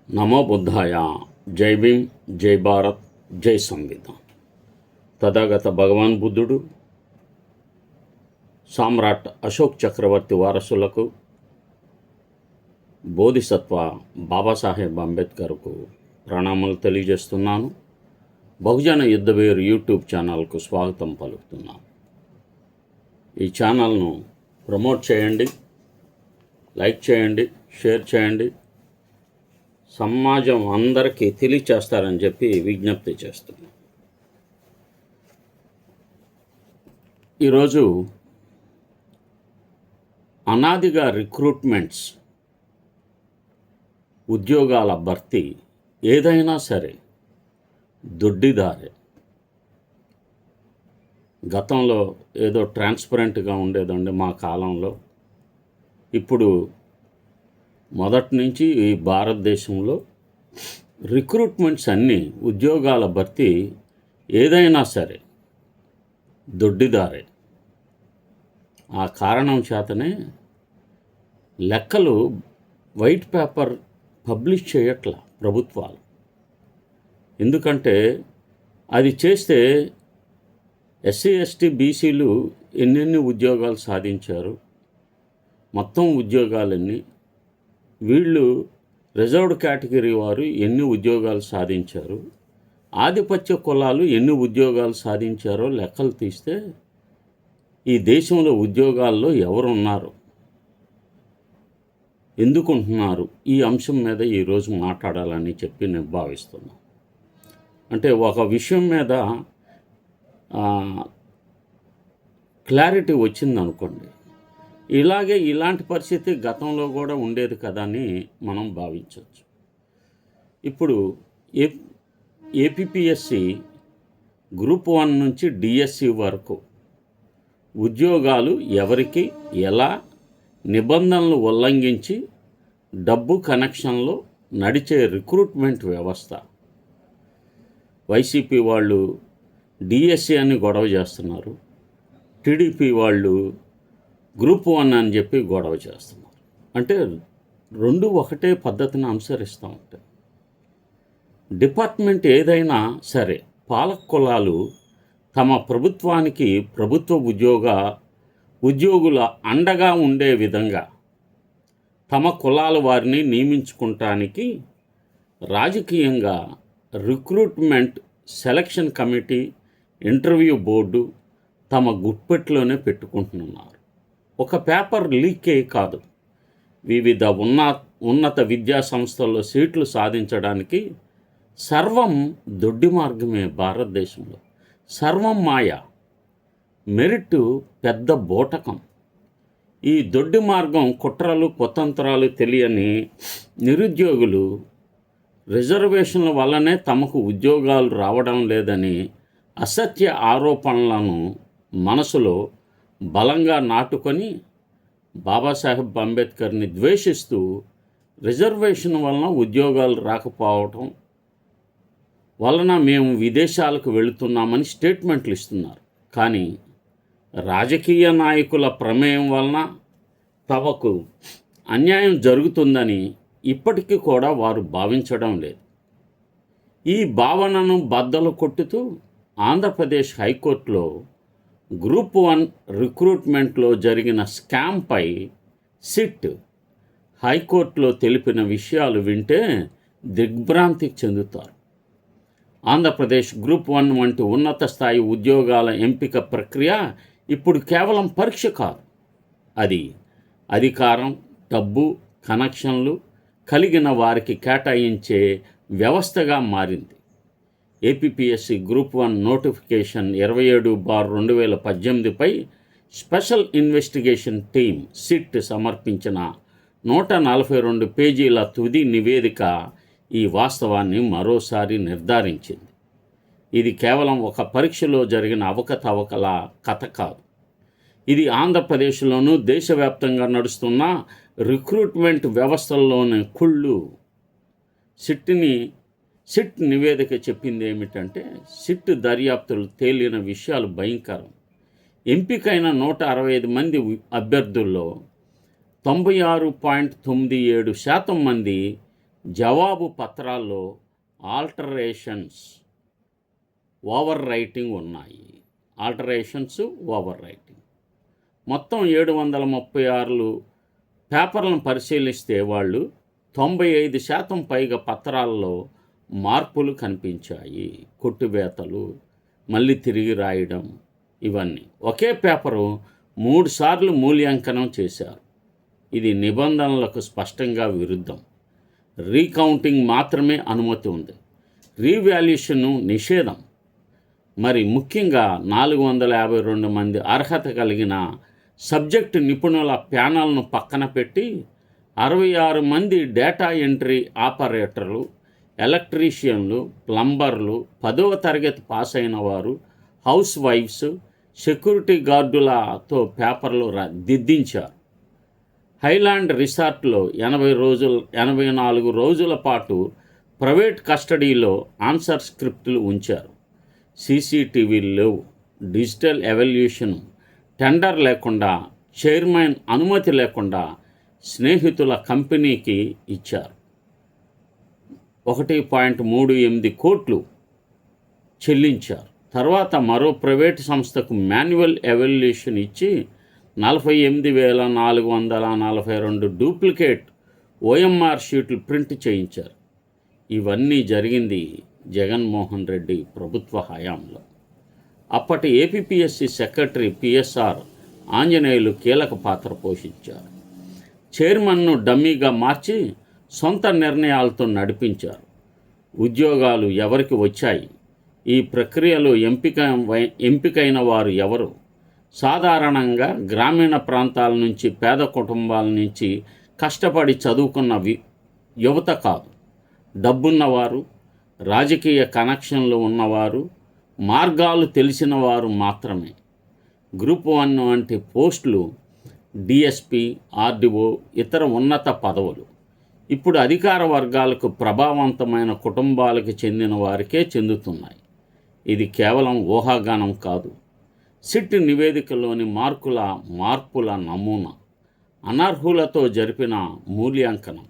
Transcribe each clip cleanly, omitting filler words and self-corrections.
నమో బుద్ధాయ. జై భీమ్, జై భారత్, జై సంవిధాన్. తథాగత భగవాన్ బుద్ధుడు సామ్రాట్ అశోక్ చక్రవర్తి వారసులకు, బోధిసత్వ బాబాసాహెబ్ అంబేద్కర్కు ప్రణామాలు తెలియజేస్తున్నాను. బహుజన యుద్ధవీర్ యూట్యూబ్ ఛానల్కు స్వాగతం పలుకుతున్నాను. ఈ ఛానల్ను ప్రమోట్ చేయండి, లైక్ చేయండి, షేర్ చేయండి. సమాజం అందరికీ తెలియచేస్తారని చెప్పి విజ్ఞప్తి చేస్తున్నాను. ఈరోజు అనాదిగా రిక్రూట్మెంట్స్, ఉద్యోగాల భర్తీ ఏదైనా సరే దొడ్డిదారే. గతంలో ఏదో ట్రాన్స్పరెంట్గా ఉండేదండి మా కాలంలో. ఇప్పుడు మొదటి నుంచి ఈ భారతదేశంలో రిక్రూట్మెంట్స్ అన్నీ, ఉద్యోగాల భర్తీ ఏదైనా సరే దొడ్డిదారే. ఆ కారణం చేతనే లెక్కలు వైట్ పేపర్ పబ్లిష్ చేయట్ల ప్రభుత్వాలు. ఎందుకంటే అది చేస్తే ఎస్సీ, ఎస్టీ, బీసీలు ఎన్నెన్ని ఉద్యోగాలు సాధించారు, మొత్తం ఉద్యోగాలన్నీ, వీళ్ళు రిజర్వ్డ్ కేటగిరీ వారు ఎన్ని ఉద్యోగాలు సాధించారు, ఆధిపత్య కులాలు ఎన్ని ఉద్యోగాలు సాధించారో లెక్కలు తీస్తే ఈ దేశంలో ఉద్యోగాల్లో ఎవరున్నారు, ఎందుకుంటున్నారు, ఈ అంశం మీద ఈరోజు మాట్లాడాలని చెప్పి నేను భావిస్తున్నాను. అంటే ఒక విషయం మీద క్లారిటీ వచ్చిందనుకోండి, ఇలాంటి పరిస్థితి గతంలో కూడా ఉండేది కదా అని మనం భావించవచ్చు. ఇప్పుడు ఏపీపీఎస్సి గ్రూప్ 1 నుంచి డిఎస్సి వరకు ఉద్యోగాలు ఎవరికి ఎలా నిబంధనలు ఉల్లంఘించి డబ్బు కనెక్షన్లో నడిచే రిక్రూట్మెంట్ వ్యవస్థ. వైసీపీ వాళ్ళు డిఎస్సి అని గొడవ చేస్తున్నారు, టీడీపీ వాళ్ళు గ్రూప్ 1 అని చెప్పి గొడవ చేస్తున్నారు. అంటే రెండు ఒకటే పద్ధతిని అనుసరిస్తూ ఉంటాయి. డిపార్ట్మెంట్ ఏదైనా సరే పాలక కులాలు తమ ప్రభుత్వానికి ప్రభుత్వ ఉద్యోగుల అండగా ఉండే విధంగా తమ కులాల వారిని నియమించుకుంటానికి రాజకీయంగా recruitment selection committee, interview board తమ గుప్పెట్లోనే పెట్టుకుంటున్నారు. ఒక పేపర్ లీకే కాదు, వివిధ ఉన్నత విద్యా సంస్థల్లో సీట్లు సాధించడానికి సర్వం దొడ్డి మార్గమే. భారతదేశంలో సర్వం మాయ, మెరిట్ పెద్ద బోటకం. ఈ దొడ్డి మార్గం, కుట్రలు కుతంత్రాలు తెలియని నిరుద్యోగులు రిజర్వేషన్ల వల్లనే తమకు ఉద్యోగాలు రావడం లేదని అసత్య ఆరోపణలను మనసులో బలంగా నాటుకొని బాబాసాహెబ్ అంబేద్కర్ని ద్వేషిస్తూ రిజర్వేషన్ వలన ఉద్యోగాలు రాకపోవటం వలన మేము విదేశాలకు వెళుతున్నామని స్టేట్మెంట్లు ఇస్తున్నారు. కానీ రాజకీయ నాయకుల ప్రమేయం వలన తమకు అన్యాయం జరుగుతుందని ఇప్పటికీ కూడా వారు భావించడం లేదు. ఈ భావనను బద్దలు కొట్టుతూ ఆంధ్రప్రదేశ్ హైకోర్టులో గ్రూప్ 1 రిక్రూట్మెంట్లో జరిగిన స్కామ్పై సిట్ హైకోర్టులో తెలిపిన విషయాలు వింటే దిగ్భ్రాంతికి చెందుతారు. ఆంధ్రప్రదేశ్ గ్రూప్ 1 వంటి ఉన్నత స్థాయి ఉద్యోగాల ఎంపిక ప్రక్రియ ఇప్పుడు కేవలం పరీక్ష కాదు, అది అధికారం, డబ్బు, కనెక్షన్లు కలిగిన వారికి కేటాయించే వ్యవస్థగా మారింది. ఏపీపీఎస్సి గ్రూప్ 1 నోటిఫికేషన్ 27/2018పై స్పెషల్ ఇన్వెస్టిగేషన్ టీమ్ సిట్ సమర్పించిన 142 పేజీల తుది నివేదిక ఈ వాస్తవాన్ని మరోసారి నిర్ధారించింది. ఇది కేవలం ఒక పరీక్షలో జరిగిన అవకతవకల కథ కాదు. ఇది ఆంధ్రప్రదేశ్లోనూ దేశవ్యాప్తంగా నడుస్తున్న రిక్రూట్మెంట్ వ్యవస్థల్లోని కుళ్ళు. సిట్ నివేదిక చెప్పింది ఏమిటంటే, సిట్ దర్యాప్తులు తేలిన విషయాలు భయంకరం. ఎంపికైన 165 మంది అభ్యర్థుల్లో 96.97% మంది జవాబు పత్రాల్లో ఆల్టరేషన్స్, ఓవర్ రైటింగ్ ఉన్నాయి. Over writing. మొత్తం 736 పేపర్లను పరిశీలిస్తే వాళ్ళు 95% పైగా పత్రాల్లో మార్పులు కనిపించాయి. కొట్టివేతలు, మళ్ళీ తిరిగి రాయడం, ఇవన్నీ. ఒకే పేపరు 3 సార్లు మూల్యాంకనం చేశారు. ఇది నిబంధనలకు స్పష్టంగా విరుద్ధం. రీకౌంటింగ్ మాత్రమే అనుమతి ఉంది, రీవాల్యుయేషన్ నిషేధం. మరి ముఖ్యంగా 452 మంది అర్హత కలిగిన సబ్జెక్టు నిపుణుల ప్యానల్ను పక్కన పెట్టి 66 మంది డేటా ఎంట్రీ ఆపరేటర్లు, ఎలక్ట్రీషియన్లు, ప్లంబర్లు, 10వ తరగతి పాస్ అయిన వారు, హౌస్ వైఫ్స్, సెక్యూరిటీ గార్డులతో పేపర్లు దిద్దించారు. హైలాండ్ రిసార్ట్లో 84 రోజుల పాటు ప్రైవేట్ కస్టడీలో ఆన్సర్ స్క్రిప్టులు ఉంచారు. సీసీటీవీలు లేవు. డిజిటల్ ఎవాల్యుయేషన్ టెండర్ లేకుండా, చైర్మన్ అనుమతి లేకుండా స్నేహితుల కంపెనీకి ఇచ్చారు. 1.38 కోట్లు చెల్లించారు. తర్వాత మరో ప్రైవేటు సంస్థకు మాన్యువల్ ఎవాల్యుయేషన్ ఇచ్చి 48,442 డూప్లికేట్ ఓఎంఆర్ షీట్లు ప్రింట్ చేయించారు. ఇవన్నీ జరిగింది జగన్మోహన్ రెడ్డి ప్రభుత్వ హయాంలో. అప్పటి ఏపీపీఎస్సీ సెక్రటరీ పిఎస్ఆర్ ఆంజనేయులు కీలక పాత్ర పోషించారు. చైర్మన్ను డమ్మీగా మార్చి సొంత నిర్ణయాలతో నడిపించారు. ఉద్యోగాలు ఎవరికి వచ్చాయి? ఈ ప్రక్రియలో ఎంపికైన వారు ఎవరు? సాధారణంగా గ్రామీణ ప్రాంతాల నుంచి, పేద కుటుంబాల నుంచి కష్టపడి చదువుకున్న యువత కాదు. డబ్బున్నవారు, రాజకీయ కనెక్షన్లు ఉన్నవారు, మార్గాలు తెలిసిన వారు మాత్రమే. గ్రూప్ 1 వంటి పోస్టులు డిఎస్పి, ఆర్డీఓ, ఇతర ఉన్నత పదవులు ఇప్పుడు అధికార వర్గాలకు, ప్రభావవంతమైన కుటుంబాలకు చెందిన వారికే చెందుతున్నాయి. ఇది కేవలం ఊహాగానం కాదు. సిట్ నివేదికలోని మార్పుల నమూనా. అనర్హులతో జరిపిన మూల్యాంకనం,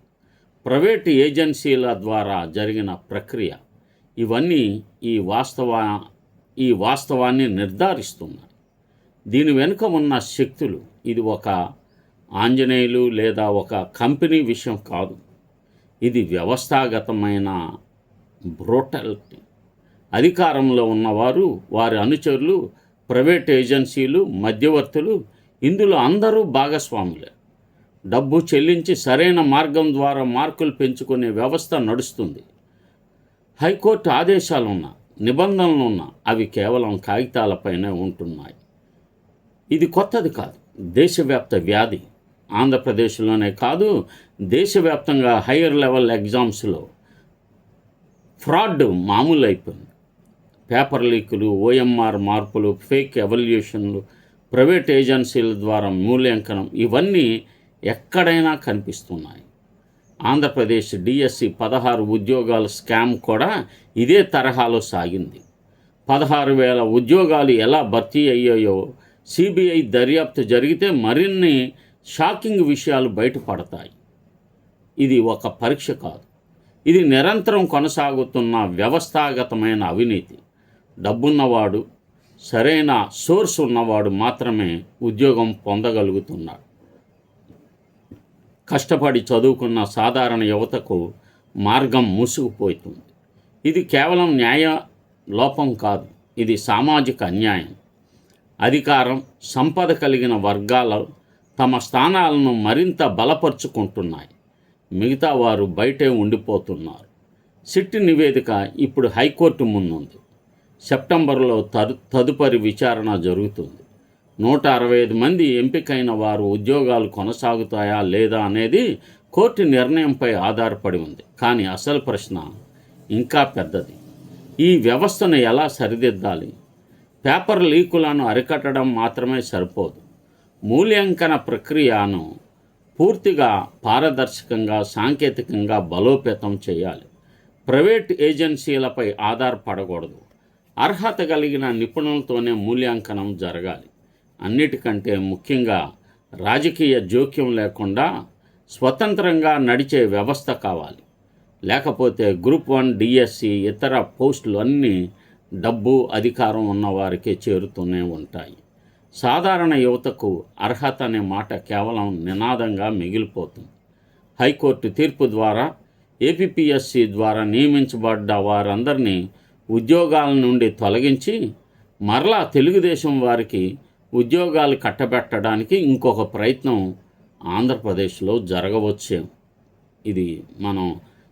ప్రైవేటు ఏజెన్సీల ద్వారా జరిగిన ప్రక్రియ, ఇవన్నీ ఈ వాస్తవాన్ని నిర్ధారిస్తున్నాయి. దీని వెనుక ఉన్న శక్తులు, ఇది ఒక ఆంజనేయులు లేదా ఒక కంపెనీ విషయం కాదు. ఇది వ్యవస్థాగతమైన బ్రూటాలిటీ. అధికారంలో ఉన్నవారు, వారి అనుచరులు, ప్రైవేట్ ఏజెన్సీలు, మధ్యవర్తులు, ఇందులో అందరూ భాగస్వాములే. డబ్బు చెల్లించి సరైన మార్గం ద్వారా మార్కులు పెంచుకునే వ్యవస్థ నడుస్తుంది. హైకోర్టు ఆదేశాలున్నా, నిబంధనలున్నా అవి కేవలం కాగితాలపైనే ఉంటున్నాయి. ఇది కొత్తది కాదు, దేశవ్యాప్త వ్యాధి. ఆంధ్రప్రదేశ్లోనే కాదు, దేశవ్యాప్తంగా హయ్యర్ లెవెల్ ఎగ్జామ్స్లో ఫ్రాడ్ మామూలు అయిపోయింది. పేపర్ లీకులు, ఓఎంఆర్ మార్పులు, ఫేక్ ఎవాల్యుయేషన్లు, ప్రైవేట్ ఏజెన్సీల ద్వారా మూల్యాంకనం, ఇవన్నీ ఎక్కడైనా కనిపిస్తున్నాయి. ఆంధ్రప్రదేశ్ డిఎస్సి 16 ఉద్యోగాల స్కామ్ కూడా ఇదే తరహాలో సాగింది. 16,000 ఉద్యోగాలు ఎలా భర్తీ అయ్యాయో సిబిఐ దర్యాప్తు జరిగితే మరిన్ని షాకింగ్ విషయాలు బయటపడతాయి. ఇది ఒక పరీక్ష కాదు, ఇది నిరంతరం కొనసాగుతున్న వ్యవస్థాగతమైన అవినీతి. డబ్బున్నవాడు, సరైన సోర్స్ ఉన్నవాడు మాత్రమే ఉద్యోగం పొందగలుగుతున్నాడు. కష్టపడి చదువుకున్న సాధారణ యువతకు మార్గం మూసుకుపోతుంది. ఇది కేవలం న్యాయ లోపం కాదు, ఇది సామాజిక అన్యాయం. అధికారం, సంపద కలిగిన వర్గాలు తమ స్థానాలను మరింత బలపరుచుకుంటున్నాయి. మిగతా వారు బయటే ఉండిపోతున్నారు. సిట్ నివేదిక ఇప్పుడు హైకోర్టు ముందుంది. సెప్టెంబర్లో తదుపరి విచారణ జరుగుతుంది. 165 మంది ఎంపికైన వారు ఉద్యోగాలు కొనసాగుతాయా లేదా అనేది కోర్టు నిర్ణయంపై ఆధారపడి ఉంది. కానీ అసలు ప్రశ్న ఇంకా పెద్దది. ఈ వ్యవస్థను ఎలా సరిదిద్దాలి? పేపర్ లీకులను అరికట్టడం మాత్రమే సరిపోదు. మూల్యాంకన ప్రక్రియను పూర్తిగా పారదర్శకంగా, సాంకేతికంగా బలోపేతం చేయాలి. ప్రైవేట్ ఏజెన్సీలపై ఆధారపడకూడదు. అర్హత కలిగిన నిపుణులతోనే మూల్యాంకనం జరగాలి. అన్నిటికంటే ముఖ్యంగా రాజకీయ జోక్యం లేకుండా స్వతంత్రంగా నడిచే వ్యవస్థ కావాలి. లేకపోతే గ్రూప్ 1 డిఎస్సి ఇతర పోస్టులు అన్నీ డబ్బు అధికారం ఉన్నవారికే చేరుతూనే ఉంటాయి. సాధారణ యువతకు అర్హత అనే మాట కేవలం నినాదంగా మిగిలిపోతుంది. హైకోర్టు తీర్పు ద్వారా ఏపీపీఎస్సి ద్వారా నియమించబడ్డ వారందరినీ ఉద్యోగాల నుండి తొలగించి మరలా తెలుగుదేశం వారికి ఉద్యోగాలు కట్టబెట్టడానికి ఇంకొక ప్రయత్నం ఆంధ్రప్రదేశ్లో జరగవచ్చేమో. ఇది మనం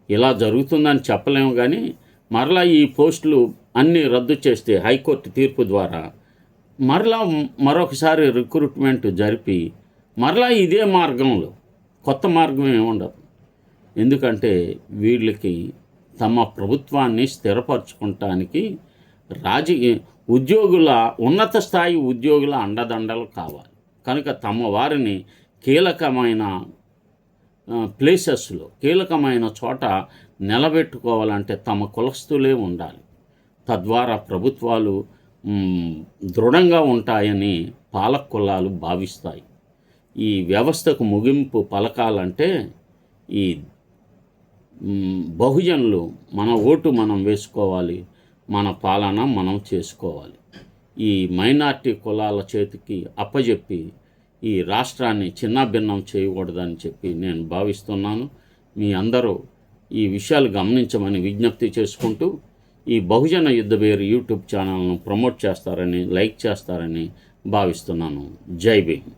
ఇలా జరుగుతుందని చెప్పలేము, కానీ మరలా ఈ పోస్టులు అన్నీ రద్దు చేస్తే హైకోర్టు తీర్పు ద్వారా మరలా మరొకసారి రిక్రూట్మెంట్ జరిపి మరలా ఇదే మార్గంలో, కొత్త మార్గం ఏముండదు. ఎందుకంటే వీళ్ళకి తమ ప్రభుత్వాన్ని స్థిరపరచుకోవటానికి ఉద్యోగుల ఉన్నత స్థాయి ఉద్యోగుల అండదండలు కావాలి. కనుక తమ వారిని కీలకమైన ప్లేసెస్లో, కీలకమైన చోట నిలబెట్టుకోవాలంటే తమ కులస్తులే ఉండాలి. తద్వారా ప్రభుత్వాలు దృఢంగా ఉంటాయని పాలక కులాలు భావిస్తాయి. ఈ వ్యవస్థకు ముగింపు పలకాలంటే ఈ బహుజనులు మన ఓటు మనం వేసుకోవాలి, మన పాలన మనం చేసుకోవాలి. ఈ మైనార్టీ కులాల చేతికి అప్పజెప్పి ఈ రాష్ట్రాన్ని చిన్నాభిన్నం చేయకూడదని చెప్పి నేను భావిస్తున్నాను. మీ అందరూ ఈ విషయాలు గమనించమని విజ్ఞప్తి చేసుకుంటూ ఈ బహుజన యుద్ధబేరి యూట్యూబ్ ఛానల్ను ప్రమోట్ చేస్తారని, లైక్ చేస్తారని భావిస్తున్నాను. జై భీమ్.